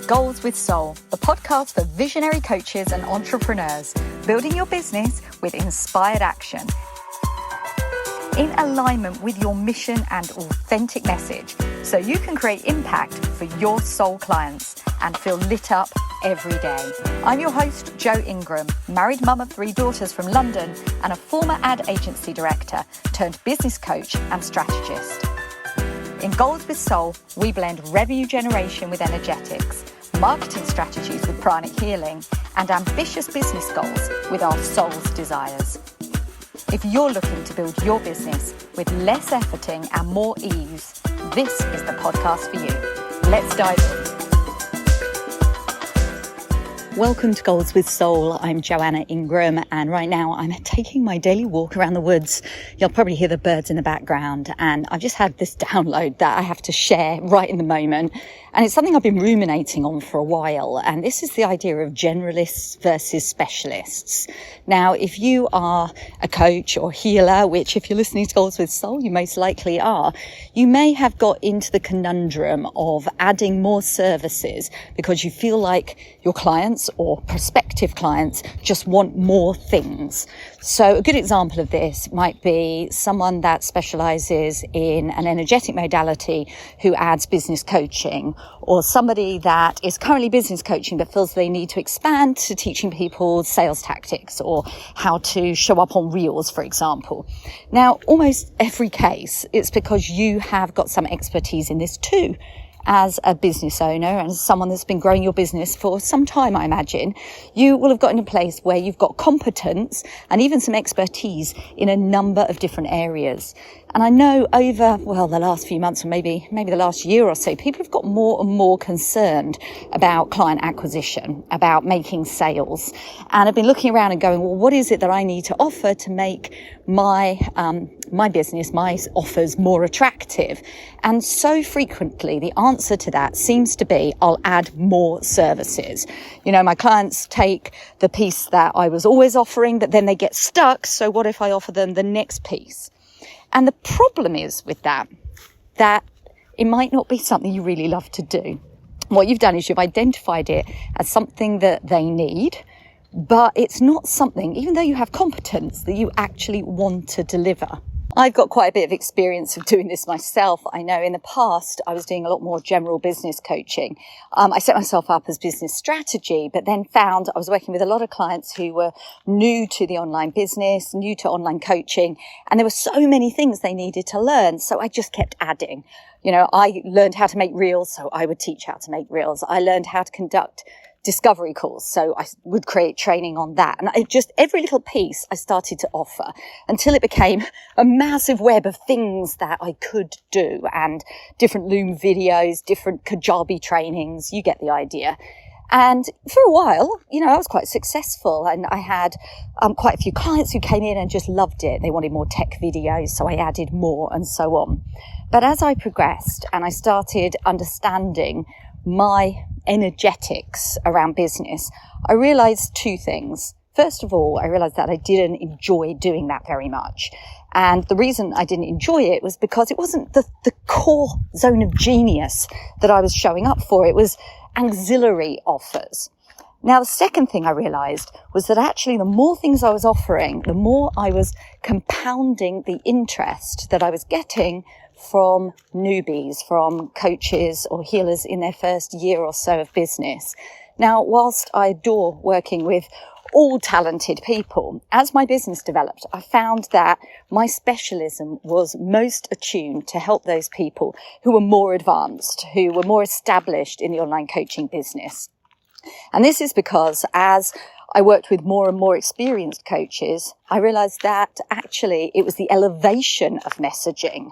Goals with Soul, the podcast for visionary coaches and entrepreneurs, building your business with inspired action. In alignment with your mission and authentic message, so you can create impact for your soul clients and feel lit up every day. I'm your host, Jo Ingram, married mum of 3 daughters from London and a former ad agency director turned business coach and strategist. In Goals with Soul, we blend revenue generation with energetics, marketing strategies with pranic healing, and ambitious business goals with our soul's desires. If you're looking to build your business with less efforting and more ease, this is the podcast for you. Let's dive in. Welcome to Goals with Soul. I'm Joanna Ingram, and right now I'm taking my daily walk around the woods. You'll probably hear the birds in the background, and I've just had this download that I have to share right in the moment. And it's something I've been ruminating on for a while, and this is the idea of generalists versus specialists. Now, if you are a coach or healer, which if you're listening to Goals with Soul, you most likely are, you may have got into the conundrum of adding more services because you feel like your clients or prospective clients just want more things. So a good example of this might be someone that specializes in an energetic modality who adds business coaching, or somebody that is currently business coaching but feels they need to expand to teaching people sales tactics or how to show up on reels, for example. Now, almost every case, it's because you have got some expertise in this too. As a business owner and as someone that's been growing your business for some time, I imagine, you will have gotten to a place where you've got competence and even some expertise in a number of different areas. And I know over, the last few months or maybe the last year or so, people have got more and more concerned about client acquisition, about making sales. And I've been looking around and going, well, what is it that I need to offer to make my business, my offers more attractive? And so frequently, the answer to that seems to be, I'll add more services. You know, my clients take the piece that I was always offering, but then they get stuck. So what if I offer them the next piece? And the problem is with that it might not be something you really love to do. What you've done is you've identified it as something that they need, but it's not something, even though you have competence, that you actually want to deliver. I've got quite a bit of experience of doing this myself. I know in the past I was doing a lot more general business coaching. I set myself up as business strategy, but then found I was working with a lot of clients who were new to the online business, new to online coaching, and there were so many things they needed to learn. So I just kept adding. You know, I learned how to make reels, so I would teach how to make reels. I learned how to conduct discovery calls, so I would create training on that. And every little piece I started to offer until it became a massive web of things that I could do, and different Loom videos, different Kajabi trainings, you get the idea. And for a while, I was quite successful, and I had quite a few clients who came in and just loved it. They wanted more tech videos, so I added more and so on. But as I progressed and I started understanding my energetics around business, I realized 2 things. First of all, I realized that I didn't enjoy doing that very much. And the reason I didn't enjoy it was because it wasn't the core zone of genius that I was showing up for. It was auxiliary offers. Now, the second thing I realized was that actually the more things I was offering, the more I was compounding the interest that I was getting from newbies, from coaches or healers in their first year or so of business. Now, whilst I adore working with all talented people, as my business developed, I found that my specialism was most attuned to help those people who were more advanced, who were more established in the online coaching business. And this is because as I worked with more and more experienced coaches, I realized that actually it was the elevation of messaging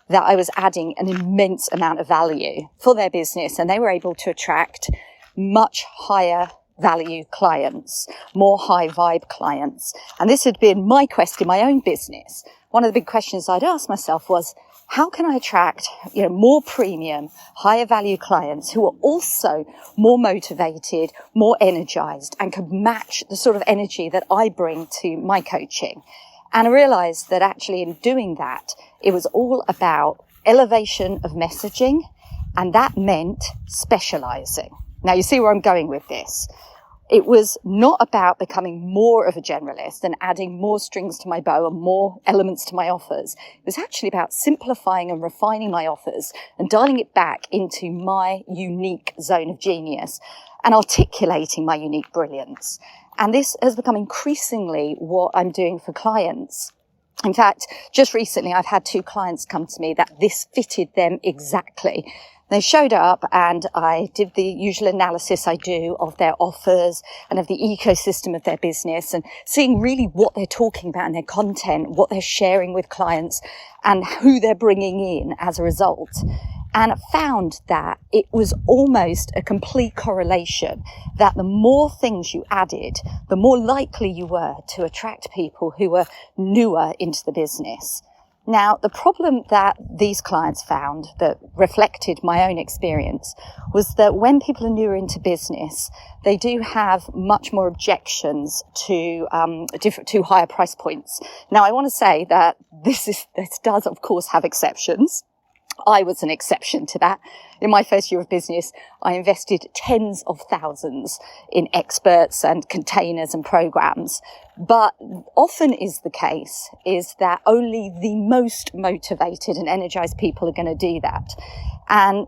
that I was adding an immense amount of value for their business, and they were able to attract much higher value clients, more high vibe clients. And this had been my quest in my own business. One of the big questions I'd asked myself was, how can I attract, more premium, higher value clients who are also more motivated, more energized, and could match the sort of energy that I bring to my coaching? And I realized that actually in doing that, it was all about elevation of messaging, and that meant specializing. Now, you see where I'm going with this. It was not about becoming more of a generalist and adding more strings to my bow and more elements to my offers. It was actually about simplifying and refining my offers and dialing it back into my unique zone of genius and articulating my unique brilliance. And this has become increasingly what I'm doing for clients. In fact, just recently, I've had 2 clients come to me that this fitted them exactly. They showed up and I did the usual analysis I do of their offers and of the ecosystem of their business and seeing really what they're talking about in their content, what they're sharing with clients and who they're bringing in as a result. And found that it was almost a complete correlation that the more things you added, the more likely you were to attract people who were newer into the business. Now, the problem that these clients found that reflected my own experience was that when people are newer into business, they do have much more objections to higher price points. Now, I want to say that this does, of course, have exceptions. I was an exception to that. In my first year of business, I invested tens of thousands in experts and containers and programs. But often is the case is that only the most motivated and energized people are going to do that. And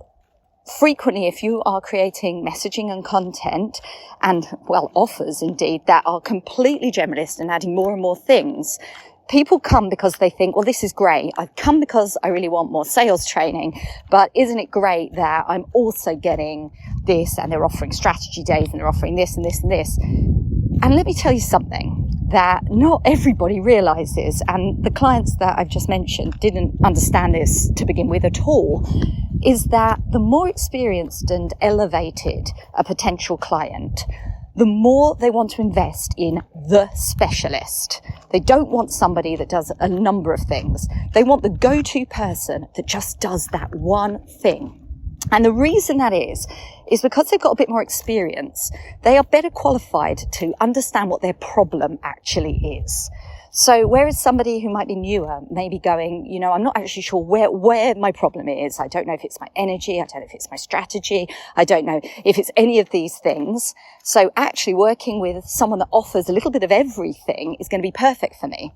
frequently, if you are creating messaging and content and, well, offers indeed that are completely generalist and adding more and more things, people come because they think, well, this is great. I've come because I really want more sales training, but isn't it great that I'm also getting this and they're offering strategy days and they're offering this and this and this. And let me tell you something that not everybody realizes, and the clients that I've just mentioned didn't understand this to begin with at all, is that the more experienced and elevated a potential client, the more they want to invest in the specialist. They don't want somebody that does a number of things. They want the go-to person that just does that one thing. And the reason that is because they've got a bit more experience. They are better qualified to understand what their problem actually is. So whereas somebody who might be newer may be going, I'm not actually sure where my problem is. I don't know if it's my energy. I don't know if it's my strategy. I don't know if it's any of these things. So actually working with someone that offers a little bit of everything is going to be perfect for me.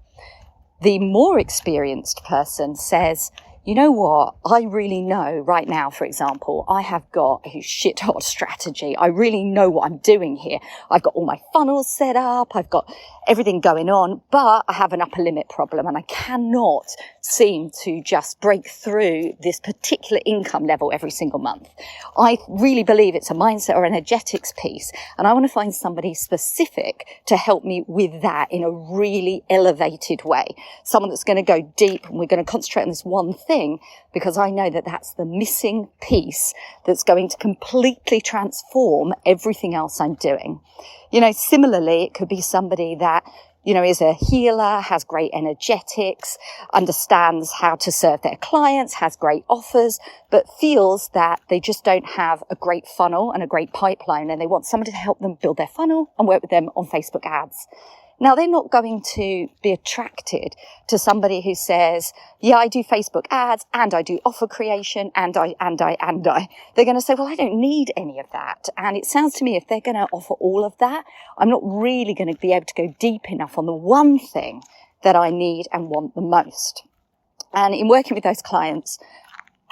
The more experienced person says, you know what, I really know right now, for example, I have got a shit hot strategy. I really know what I'm doing here. I've got all my funnels set up. I've got everything going on, but I have an upper limit problem and I cannot seem to just break through this particular income level every single month. I really believe it's a mindset or energetics piece, and I want to find somebody specific to help me with that in a really elevated way. Someone that's going to go deep, and we're going to concentrate on this one thing because I know that that's the missing piece that's going to completely transform everything else I'm doing. Similarly, it could be somebody that, is a healer, has great energetics, understands how to serve their clients, has great offers, but feels that they just don't have a great funnel and a great pipeline, and they want somebody to help them build their funnel and work with them on Facebook ads. Now, they're not going to be attracted to somebody who says, yeah, I do Facebook ads and I do offer creation and I. They're going to say, well, I don't need any of that. And it sounds to me if they're going to offer all of that, I'm not really going to be able to go deep enough on the one thing that I need and want the most. And in working with those clients,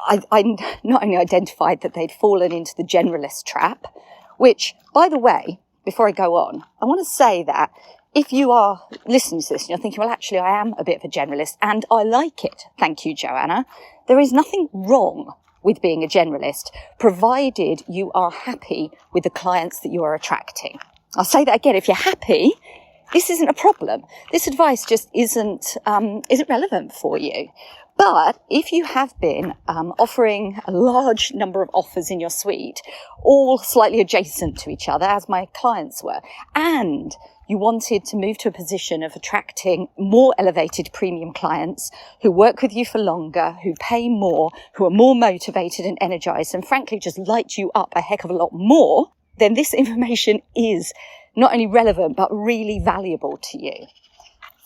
I not only identified that they'd fallen into the generalist trap, which, by the way, before I go on, I want to say that if you are listening to this and you're thinking, well, actually, I am a bit of a generalist and I like it. Thank you, Joanna. There is nothing wrong with being a generalist, provided you are happy with the clients that you are attracting. I'll say that again. If you're happy, this isn't a problem. This advice just isn't relevant for you. But if you have been offering a large number of offers in your suite, all slightly adjacent to each other, as my clients were, and you wanted to move to a position of attracting more elevated premium clients who work with you for longer, who pay more, who are more motivated and energized, and frankly just light you up a heck of a lot more, then this information is not only relevant, but really valuable to you.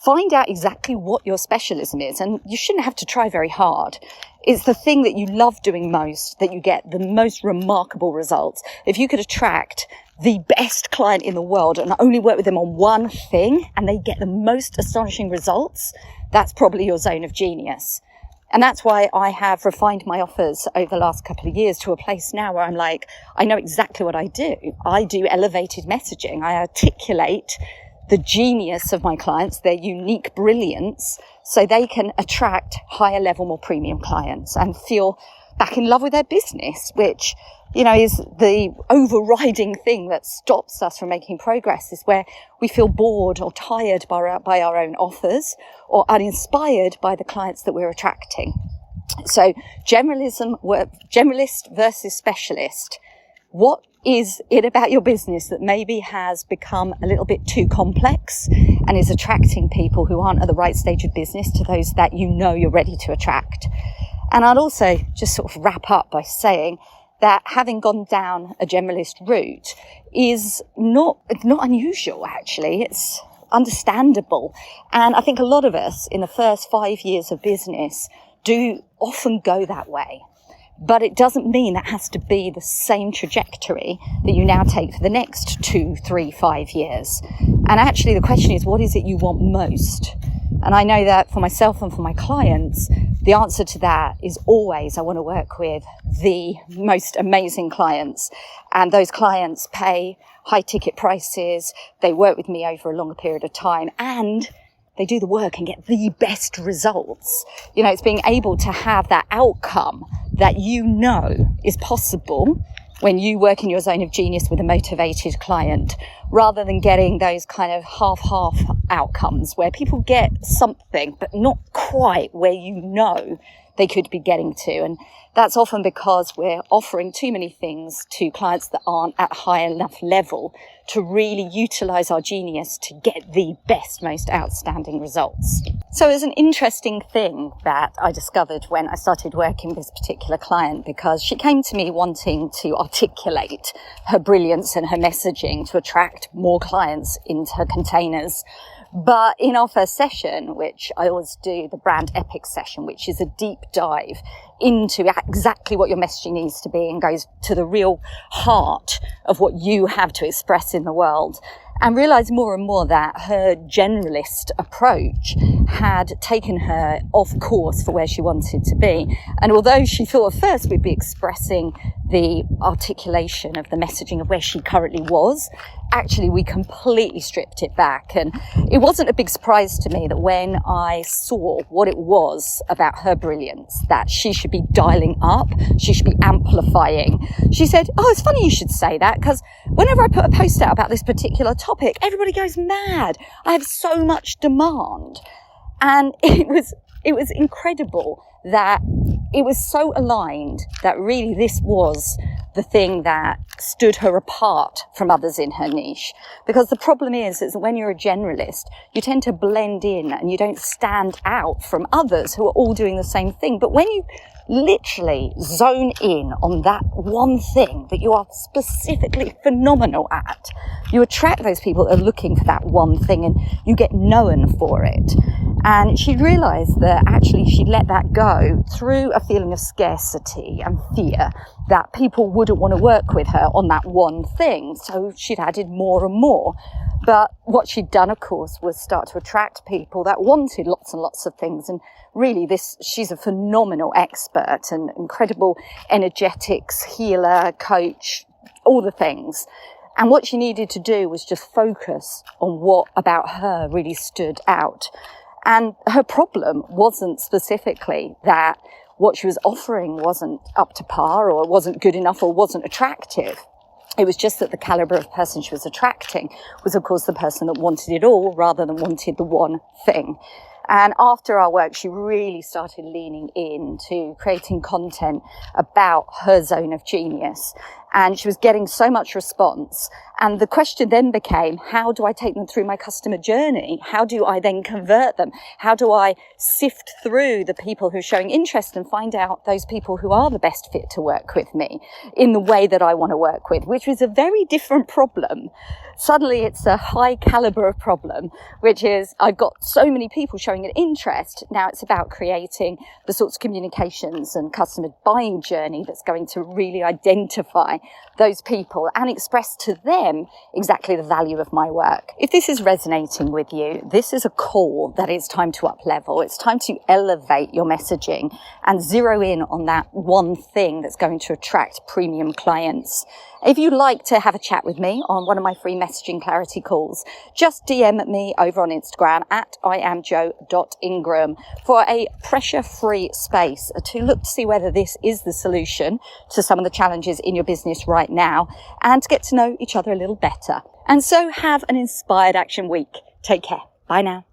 find out exactly what your specialism is. And you shouldn't have to try very hard. It's the thing that you love doing most, that you get the most remarkable results. If you could attract the best client in the world and only work with them on one thing and they get the most astonishing results, that's probably your zone of genius. And that's why I have refined my offers over the last couple of years to a place now where I'm like, I know exactly what I do. I do elevated messaging. I articulate the genius of my clients, their unique brilliance, so they can attract higher level, more premium clients and feel back in love with their business, which, you know, is the overriding thing that stops us from making progress, is where we feel bored or tired by our own offers or uninspired by the clients that we're attracting. So generalist versus specialist. What is it about your business that maybe has become a little bit too complex and is attracting people who aren't at the right stage of business to those that you know you're ready to attract? And I'd also just sort of wrap up by saying that having gone down a generalist route is not unusual, actually. It's understandable. And I think a lot of us in the first 5 years of business do often go that way. But it doesn't mean that has to be the same trajectory that you now take for the next 2, 3, 5 years. And actually the question is, what is it you want most? And I know that for myself and for my clients, the answer to that is always, I want to work with the most amazing clients. And those clients pay high ticket prices. They work with me over a longer period of time, and they do the work and get the best results. You know, it's being able to have that outcome that you know is possible when you work in your zone of genius with a motivated client, rather than getting those kind of half-half outcomes where people get something but not quite where you know they could be getting to. And that's often because we're offering too many things to clients that aren't at a high enough level to really utilize our genius to get the best, most outstanding results. So it's an interesting thing that I discovered when I started working with this particular client, because she came to me wanting to articulate her brilliance and her messaging to attract more clients into her containers. But in our first session, which I always do, the brand epic session, which is a deep dive into exactly what your messaging needs to be and goes to the real heart of what you have to express in the world, and realised more and more that her generalist approach had taken her off course for where she wanted to be. And although she thought at first we'd be expressing the articulation of the messaging of where she currently was, actually we completely stripped it back. And it wasn't a big surprise to me that when I saw what it was about her brilliance that she should be dialing up, she should be amplifying, she said, "Oh, it's funny you should say that, because whenever I put a post out about this particular topic, everybody goes mad. I have so much demand." And it was incredible that it was so aligned that really this was the thing that stood her apart from others in her niche. Because the problem is that when you're a generalist, you tend to blend in and you don't stand out from others who are all doing the same thing. But when you literally zone in on that one thing that you are specifically phenomenal at, you attract those people that are looking for that one thing and you get known for it. And she realized that actually she'd let that go through a feeling of scarcity and fear that people wouldn't want to work with her on that one thing. So she'd added more and more. But what she'd done, of course, was start to attract people that wanted lots and lots of things. And really she's a phenomenal expert and incredible energetics, healer, coach, all the things. And what she needed to do was just focus on what about her really stood out. And her problem wasn't specifically that what she was offering wasn't up to par or wasn't good enough or wasn't attractive. It was just that the caliber of person she was attracting was, of course, the person that wanted it all rather than wanted the one thing. And after our work, she really started leaning into creating content about her zone of genius. And she was getting so much response. And the question then became, how do I take them through my customer journey? How do I then convert them? How do I sift through the people who are showing interest and find out those people who are the best fit to work with me in the way that I want to work with, which was a very different problem Suddenly it's a high caliber of problem, which is I've got so many people showing an interest. Now it's about creating the sorts of communications and customer buying journey that's going to really identify those people and express to them exactly the value of my work. If this is resonating with you, this is a call that it's time to up level. It's time to elevate your messaging and zero in on that one thing that's going to attract premium clients. If you'd like to have a chat with me on one of my free messaging clarity calls, just DM me over on Instagram at iamjo.ingram for a pressure-free space to look to see whether this is the solution to some of the challenges in your business right now and to get to know each other a little better. And so have an inspired action week. Take care. Bye now.